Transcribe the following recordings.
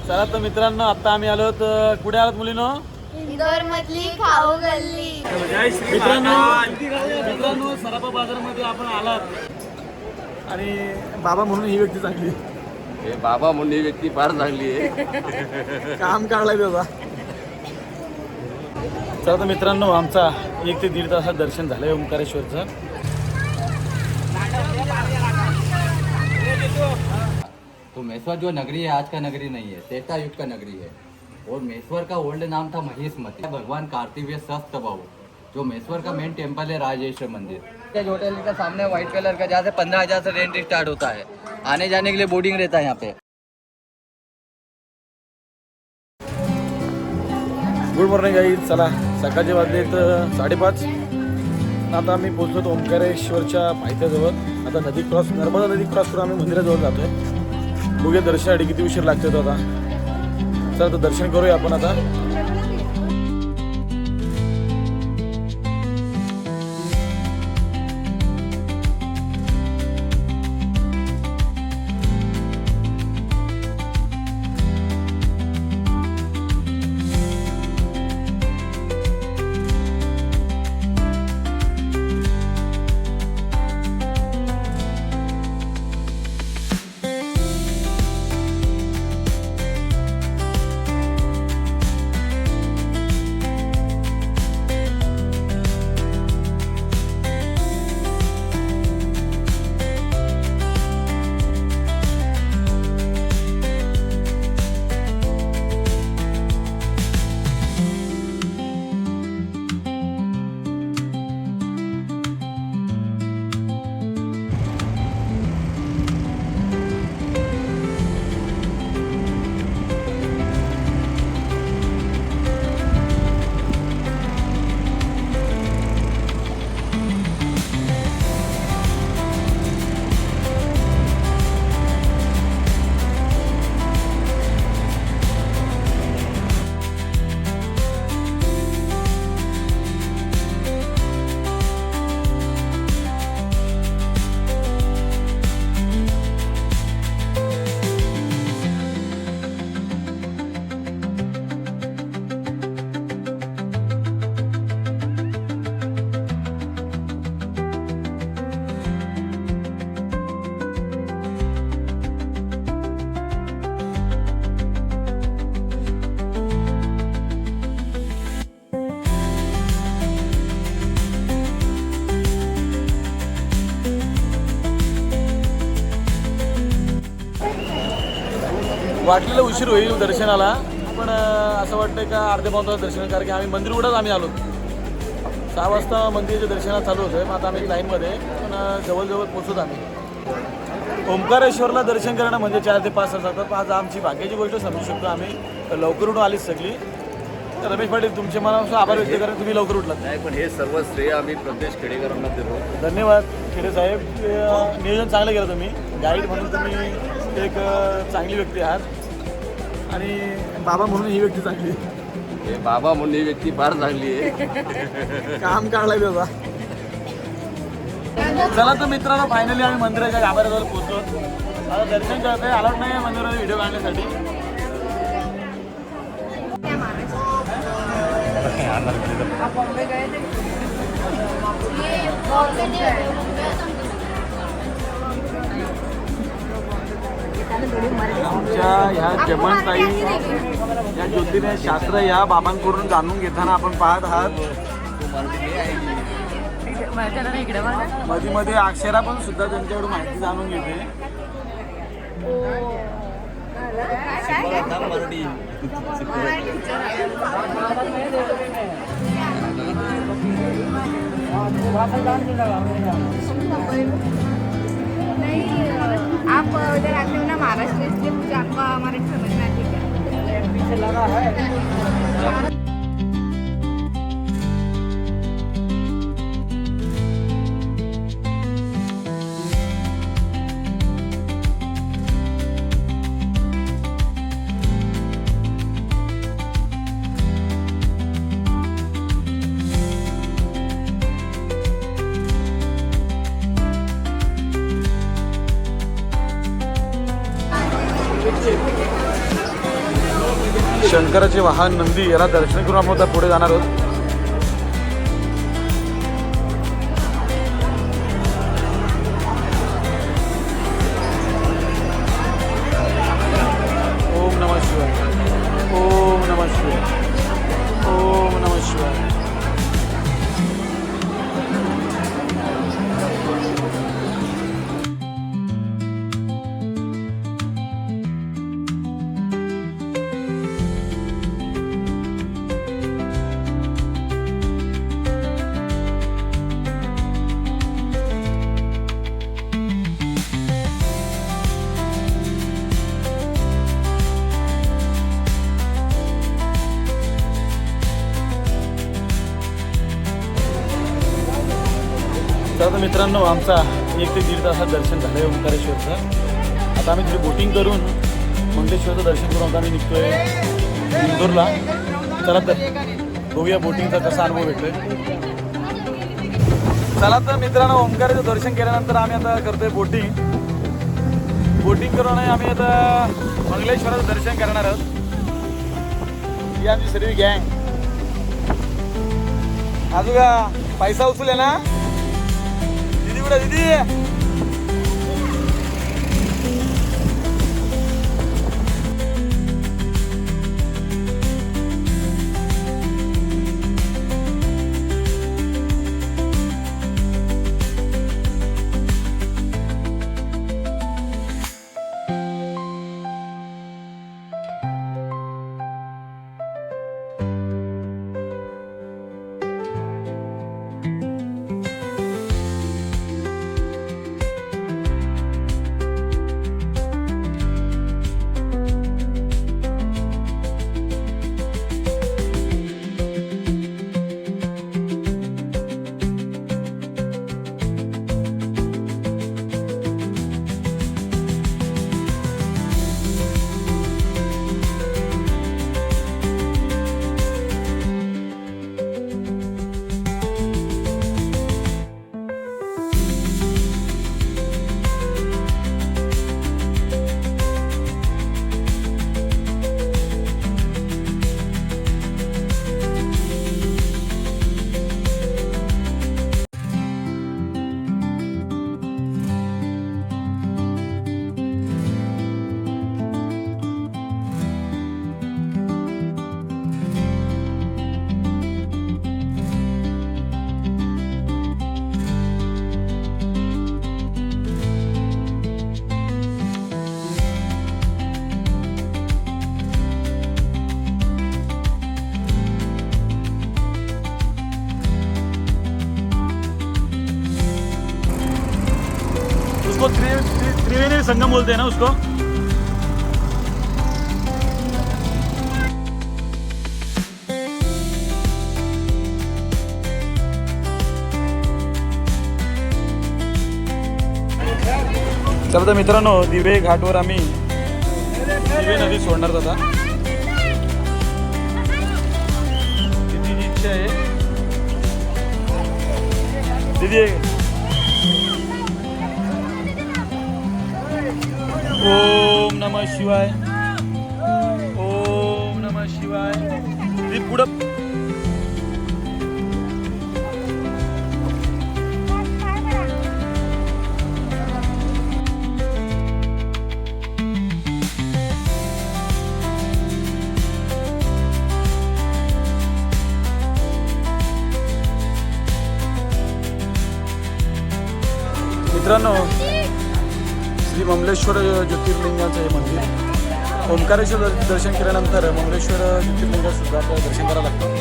चला तर मित्रांनो, आता आम्ही आलो तर कुठे आलात मुलीनो? इंदोर मधली खाऊ गल्ली. मित्रांनो सराफा बाजारामध्ये आपण आलात आणि बाबा म्हणून ही व्यक्ती चांगली. हे बाबा म्हणून ही व्यक्ती फार चांगली आहे. काम काढलाय त्याचा. चला तर मित्रांनो, आमचा 1 ते 1.5 तासात दर्शन झालंय ओंकारेश्वरचं. तो मेस्वर जो नगरी है आज का नगरी नहीं है, त्रेता युग का नगरी है। और मेस्वर का ओल्ड नाम था महिष्मती। भगवान कार्तिवीय सहस्त्र बाहु, जो मेस्वर का मेन टेम्पल है राजेश्वर मंदिर। होटल के सामने व्हाइट कलर का, जहाँ से 15,000 से रेंट स्टार्ट होता है। आने जाने के लिए बोर्डिंग रहता है यहाँ पे। Good morning guys. चला, सकाळचे वाजले तर 5:30. आता आम्ही पोहोचलो ओंकारेश्वरच्या पायथ्याजवळ. आता नर्मदा नदी क्रॉस करून आम्ही मंदिराजवळ जातोय. बघूया दर्शनासाठी किती उशीर लागतो तो आता. चला तर दर्शन करूया आपण आता. वाटलेलं उशीर होईल दर्शनाला, पण असं वाटतंय का अर्ध्या पाऊण तास दर्शन, कारण की आम्ही मंदिर उघडच आम्ही आलो. 6 वाजता मंदिराच्या दर्शनाला चालू होतं. मग आता आम्ही लाईनमध्ये, पण जवळजवळ पोचतो आम्ही. ओंकारेश्वरला दर्शन करणं म्हणजे 4 ते 5 तास लागतात. आज आमची भाग्याची गोष्ट समजू शकतो आम्ही. लवकर उठून आलीच सगळी. तर रमेश पाटील, तुमचे मनापासून आभार व्यक्त करा, तुम्ही लवकर उठलात. नाही, पण हे सर्व श्रेय आम्ही प्रदेश खेडेकरांना देतो. धन्यवाद खेडे साहेब. नियोजन चांगलं केलं तुम्ही. गाईड म्हणून तुम्ही एक चांगली व्यक्ती आहात आणि बाबा म्हणून ही व्यक्ती चांगली. हे बाबा म्हणून ही व्यक्ती फार चांगली आहे. काम काढलाय त्याचा. चला तर मित्रांनो, फायनली आम्ही मंदिराच्या गाभाऱ्याजवळ पोहोचलो. आता दर्शन करतोय. आलाच नाही मंदिरामध्ये व्हिडिओ काढण्यासाठी. आमच्या ह्या जमनताई, या ज्योतिर्मय शास्त्र या बाबांकडून जाणून घेताना आपण पाहत आहात. मध्ये मध्ये अक्षरा पण सुद्धा त्यांच्याकडून माहिती जाणून घेते. आप उधर आते हो ना महाराष्ट्र, इसलिए मुझे आपका हमारे समझ में आती है. शंकराचे वाहन नंदी याला दर्शन करून आपण आता पुढे जाणार आहोत. ओम नमः शिवाय. ओम नमः शिवाय. ओम नमः शिवाय. तर मित्रांनो आमचा 1 ते 1.5 तासात दर्शन झालं आहे ओंकारेश्वरचं. आता आम्ही तिथे बोटिंग करून मंगलेश्वरचं दर्शन करून आता आम्ही निघतोय इंदोरला. चला तर बघूया बोटिंगचा कसा अनुभव भेटतोय. चला तर मित्रांनो ओंकारेचं दर्शन केल्यानंतर आम्ही आता करतोय बोटिंग करून आम्ही आता मंगलेश्वराचं दर्शन करणार आहोत. ही आमची सर्व गँग. अजून का पैसा उचलले ना दीदी. उसको त्रिवेणी संगम बोलते हैं ना उसको. चला तर मित्रांनो दिवे घाटवर आम्ही दिवे नदी सोडणार आता. किती इच्छा आहे दीदी. ओम नमः शिवाय. ओम नमः शिवाय. ती पुढं मित्रांनो श्री ममलेश्वर ज्योतिर्लिंगाचं हे मंदिर. ओंकारेश्वर दर्शन केल्यानंतर ममलेश्वर ज्योतिर्लिंगाचं सुद्धा आपल्याला दर्शन करावं लागतं.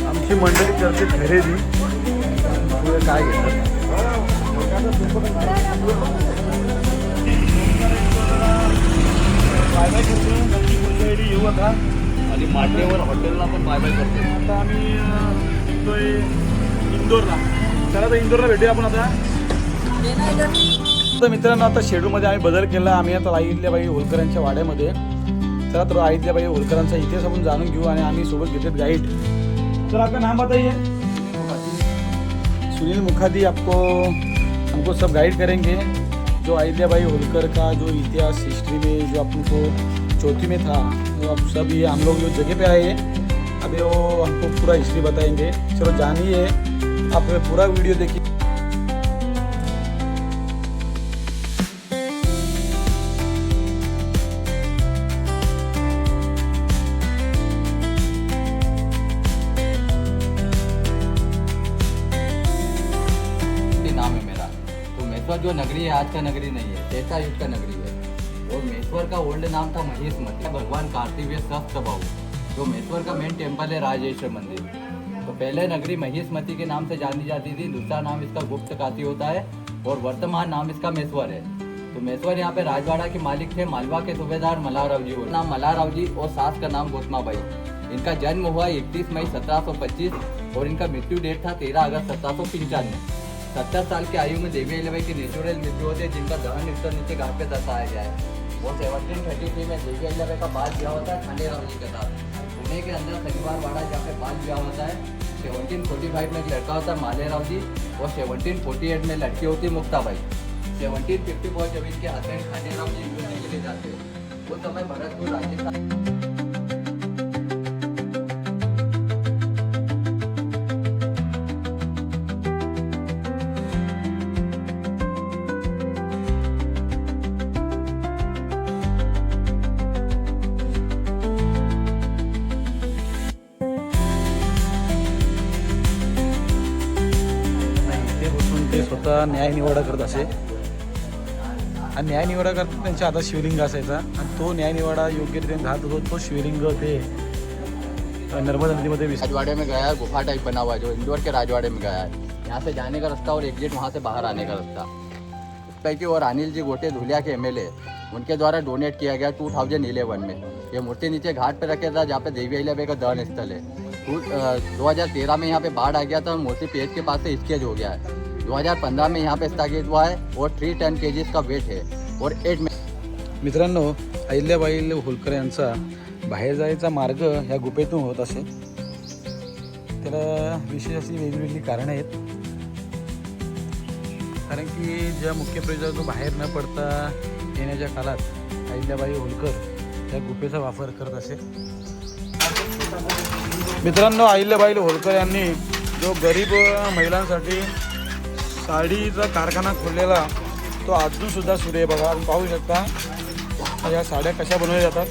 आमची मंडळी करते खरेदी. काय घेतात बाय बाय करतो. नक्की पुढच्या वेळी येऊ आता. आणि मांडेवर हॉटेलला पण बाय बाय करतो. आता आम्ही निघतोय इंदोरला. चला तर इंदोरला भेटूया आपण आता. तर मित्रांनो आता शेड्यूलमध्ये आम्ही बदल केला. आम्ही आता अहिल्याबाई होलकरांच्या वाड्यामध्ये. चला तर अहिल्याबाई होलकरांचा इतिहास आपण जाणून घेऊ आणि आम्ही सोबत घेतलेत गाईड. तर आपका नाम बताइए. सुनील मुखादी हमको सब गाइड करेंगे. जो अहिल्याबाई होलकर का जो इतिहास हिस्ट्री में जो अपन को चौथी में था वो अब सब ये हम लोग जो जगह पे आए हैं अभी वो हमको पूरा हिस्ट्री बताएंगे. चलो जानिए, आप पूरा वीडियो देखिए. नाम है मेरा. तो मेस्वर जो नगरी है आज का नगरी नहीं है, त्रेता युग का नगरी है. और मेस्वर का ओल्ड नाम था महिष्मती. भगवान कार्तिवीय सहस्त्रबाहु जो मेस्वर का मेन टेम्पल है राजेश्वर मंदिर. तो पहले नगरी महिष्मती के नाम से जानी जाती थी. दूसरा नाम इसका गुप्त काशी होता है और वर्तमान नाम इसका मेस्वर है. तो मेस्वर यहाँ पे राजवाड़ा के मालिक थे मालवा के सूबेदार मल्हाराव जी. नाम मल्हाराव जी और सास का नाम गोतमाबाई. इनका जन्म हुआ 31 मई 1725 और इनका मृत्यु डेट था 13 अगस्त 1795. 70 साल की आयु में देवी अहिल्याबाई की नेचुरल मृत्यु होती है जिनका दहन स्थल नीचे घाट पे दर्शाया गया है. वो 1733 में देवी अहिल्याबाई का बाल विवाह होता है खांडेराव जी के साथ. पुणे के अंदर शनिवार वाड़ा जहाँ पे बाल विवाह होता है. 1745 में एक लड़का होता है मालेराव जी और 1748 में लड़की होती है मुक्ताबाई. 1754 जब इनके हस्बैंड खांडेराव जी यूएसए के लिए जाते हैं उस समय भरतपुर राजस्थान. ते स्वतः न्याय निवाडा करत असे आणि न्याय निवाडा करताना त्यांच्या हातात शिवलिंग असायचा आणि तो न्याय निवाडा योग्य रीतीने घात होतो. तो शिवलिंग ते नर्मदा नदीमध्ये राजवाड़े में गया है. गुफा टाइप बना हुआ है जो इंदौर के राजवाड़े में गया है. यहाँ से जाने का रास्ता और एग्जिट वहाँ से बाहर आने का रास्ता. उस पैकी और अनिल जी गोटे धुलिया के एमएलए उनके द्वारा डोनेट किया गया 2011 में. ये मूर्ति नीचे घाट पे रखे था जहाँ पे देवी अहिल्याबाई का दहन स्थल है. 2013 में यहाँ पे बाढ़ आ गया था. मूर्ति पेज के पास से स्केच हो गया है. 2015 में यहाँ पे स्थगित हुआ है और 3 टन केजीज का वेट है और 8 मित्रांनो अहिल्याबाई होलकर यांचा बाहेर जायचा मार्ग ह्या गुफेतून होत असे. त्याला विशेष अशी वेगवेगळी कारणं आहेत. कारण की ज्या मुख्य प्रवेशद्वारातून बाहेर न पडता येण्याच्या काळात अहिल्याबाई होलकर या गुफेचा वापर करत असे. मित्रांनो अहिल्याबाई होलकर यांनी जो गरीब महिलांसाठी साडीचा कारखाना खोललेला तो अजूनसुद्धा सुरू आहे. बघा आपण पाहू शकता या साड्या कशा बनवल्या जातात.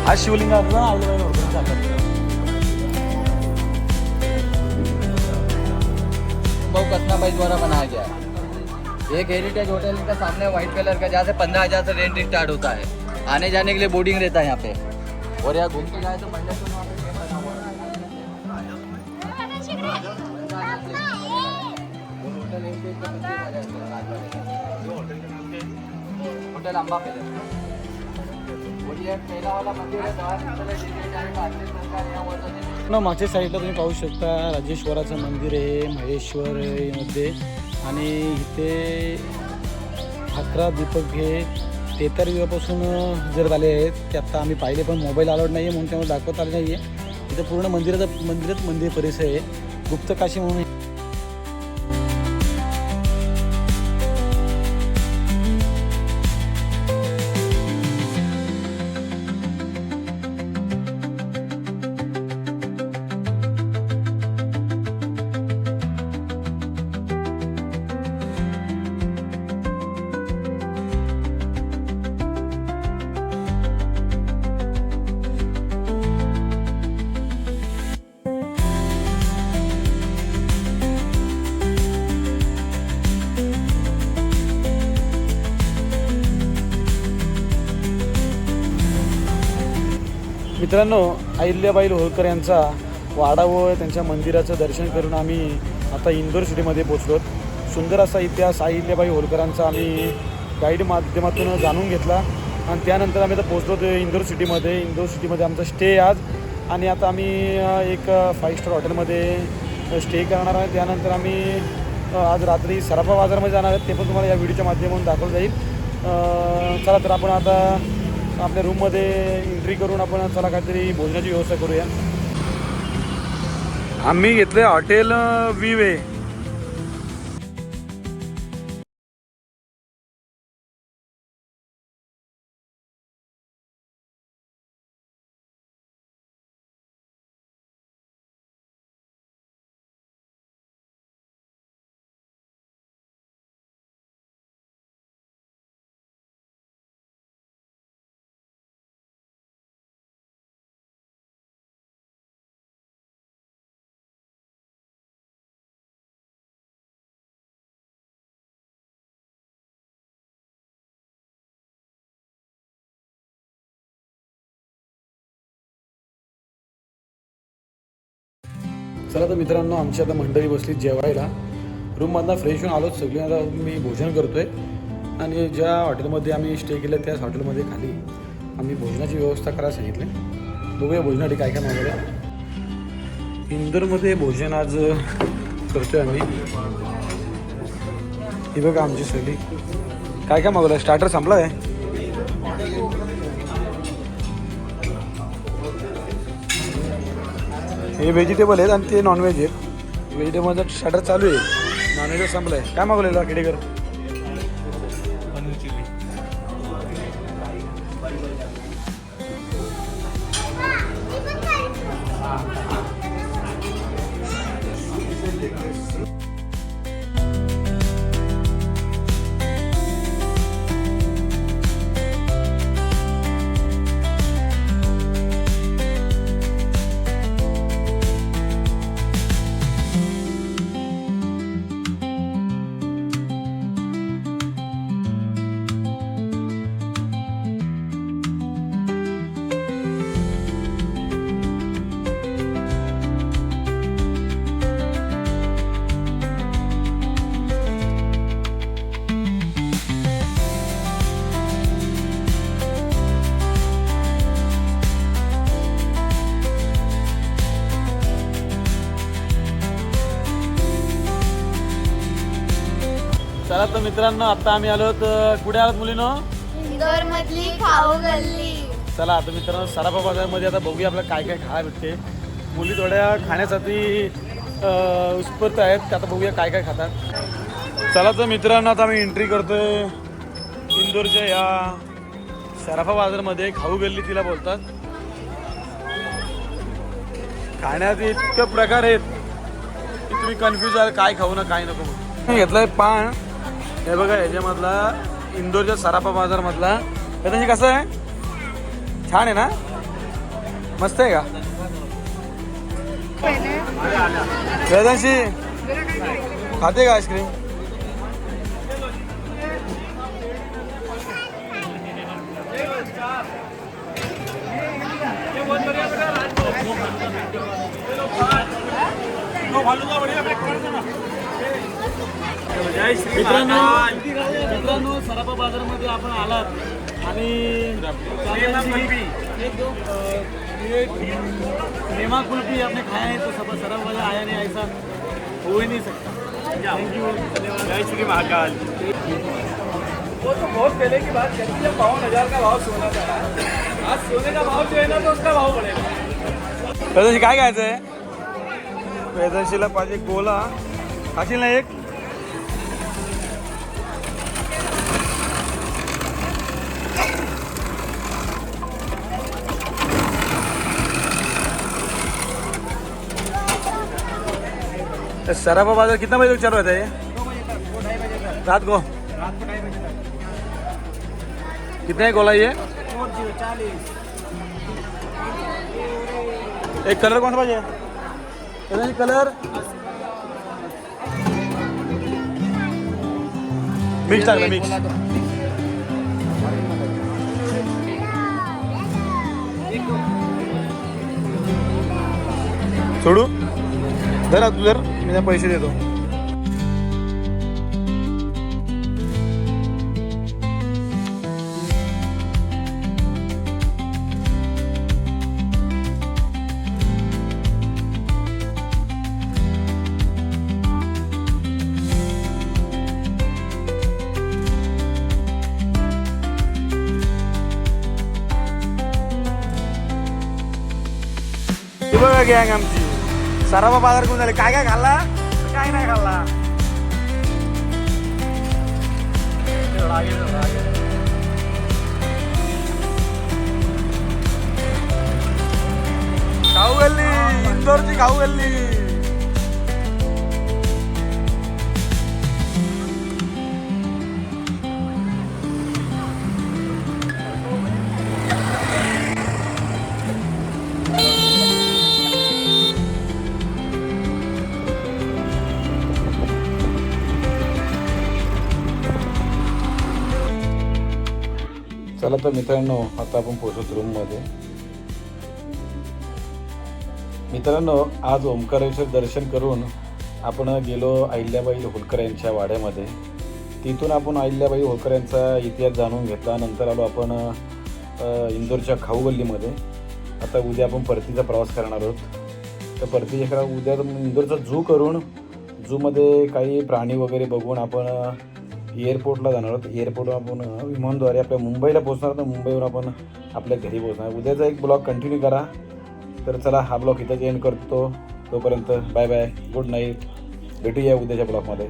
हा शिवलिंग अहिल्याबाई होलकरांचा कस्नाबाई द्वारा बनाया गया है. एक हेरिटेज होटल का सामने व्हाइट कलर का जहाँ से 15,000 से रेंट स्टार्ट होता है. आने जाने के लिए बोर्डिंग रहता है यहाँ पे. और यहाँ घूम के जाए तो होटल अंबा पैलेस. मागच्या साईडला तुम्ही पाहू शकता राजेश्वराचं मंदिर आहे महेश्वर मध्ये. आणि इथे 11 दीपक हे 73 दिवसापासून जर आले आहेत ते आत्ता आम्ही पाहिले पण मोबाईल अलाउड नाही आहे म्हणून त्यामुळे दाखवता आले नाही आहे. इथं पूर्ण मंदिरच मंदिर परिसर आहे. गुप्तकाशी म्हणून. मित्रांनो, अहिल्याबाई होळकर यांचा वाडा व त्यांच्या मंदिराचं दर्शन करून आम्ही आता इंदोर सिटीमध्ये पोचलो. सुंदर असा इतिहास अहिल्याबाई होळकरांचा आम्ही गाईड माध्यमातून जाणून घेतला आणि त्यानंतर आम्ही आता पोचलो होतो इंदोर सिटीमध्ये. इंदोर सिटीमध्ये आमचा स्टे आज आणि आता आम्ही एक 5 स्टार हॉटेलमध्ये स्टे करणार आहे. त्यानंतर आम्ही आज रात्री सराफा बाजारमध्ये जाणार आहेत, ते पण तुम्हाला या व्हिडिओच्या माध्यमातून दाखवलं जाईल. चला तर आपण आता आपल्या रूममध्ये एंट्री करून आपण चला काहीतरी भोजनाची व्यवस्था करूया. आम्ही घेतले हॉटेल विवे. चला तर मित्रांनो, आमची आता मंडळी बसली जेवायला. रूममधनं फ्रेश होऊन आलोच सगळी. आता मी भोजन करतो आहे आणि ज्या हॉटेलमध्ये आम्ही स्टे केलं त्याच हॉटेलमध्ये खाली आम्ही भोजनाची व्यवस्था करायला सांगितले. बघूया भोजनासाठी काय काय मागवलं. इंदोरमध्ये भोजन आज करतो आहे आम्ही. ही बघा आमची सगळी काय काय मागवलं. स्टार्टर संपला आहे. हे व्हेजिटेबल आहेत आणि ते नॉनव्हेज आहेत. व्हेजिटेबलचा स्टार्टर चालू आहे, नॉनव्हेज संपलं आहे. काय मागवलेलं खेडेकर? पनीर चिली. चला तर मित्रांनो, आता आम्ही आलो तर कुठे आहोत मुलीनो? इंदोर मधली खाऊ गल्ली. चला आता मित्रांनो, सराफा बाजारमध्ये आता बघूया आपल्याला काय काय खायला भेटते. मुली थोड्या खाण्यासाठी उत्स्फूर्त आहेत, आता बघूया काय काय खातात. चला तर मित्रांनो, आता आम्ही एंट्री करतोय इंदोरच्या या सराफा बाजारमध्ये. खाऊ गल्ली तिला बोलतात. खाण्यात इतकं प्रकार आहेत की तुम्ही कन्फ्यूज आहात काय खाऊ ना काय नको. मी घेतलाय पान. हे बघा, ह्याच्यामधला इंदोरच्या सराफा बाजारमधला. त्याच्याशी कसं आहे? छान आहे ना? मस्त आहे का? वेदांशी खाते का आईस्क्रीम? मित्रांनो, सराफा बाजारमध्ये आपण आलात आणि नेमा कुल्फी आपने खाया है तो सब सराफा बाजार आया नहीं, ऐसा हो ही नहीं सकता. Thank you. जय श्री महाकाल. वो तो बहुत पहले की बात करती है, 52,000 का भाव सोना था. आज सोने का भाव जो है ना तो उसका भाव बढ़ेगा. काय खायचं आहे? वेदनशीला पाहिजे गोला खाशील ना एक. सराफा बाजार कितना बजे तक चालू रहता है ये? रात को कितने गोला ये? एक कलर कौन सा पाहिजे? कलर मिक्स टाकलं मिक्स. सोडू धर तू धर मी त्या पैसे देतो. हे बघा गॅंग आमची सराफा बाजार करून झाले. काय काय खाल्ला काय नाही खाल्ला. खाऊ गल्ली इंदोरची खाऊ गल्ली. चला तर मित्रांनो आता आपण पोहोचतो रूममध्ये. मित्रांनो आज ओंकारेश्वर दर्शन करून आपण गेलो अहिल्याबाई होळकर यांच्या वाड्यामध्ये. तिथून आपण अहिल्याबाई होळकर यांचा इतिहास जाणून घेतला. नंतर आलो आपण इंदोरच्या खाऊ गल्लीमध्ये. आता उद्या आपण परतीचा प्रवास करणार आहोत. तर परतीच्या उद्या इंदोरचा झू करून झूमध्ये काही प्राणी वगैरे बघून आपण एअरपोर्टला जाणार आहोत. एअरपोर्टवर आपण विमानद्वारे आपल्या मुंबईला पोहोचणार. तर मुंबईवर आपण आपल्या घरी पोहोचणार. उद्याचा एक ब्लॉग कंटिन्यू करा. तर चला हा ब्लॉग इथंच एंड करतो. तोपर्यंत बाय बाय गुड नाईट. भेटूया उद्याच्या ब्लॉगमध्ये.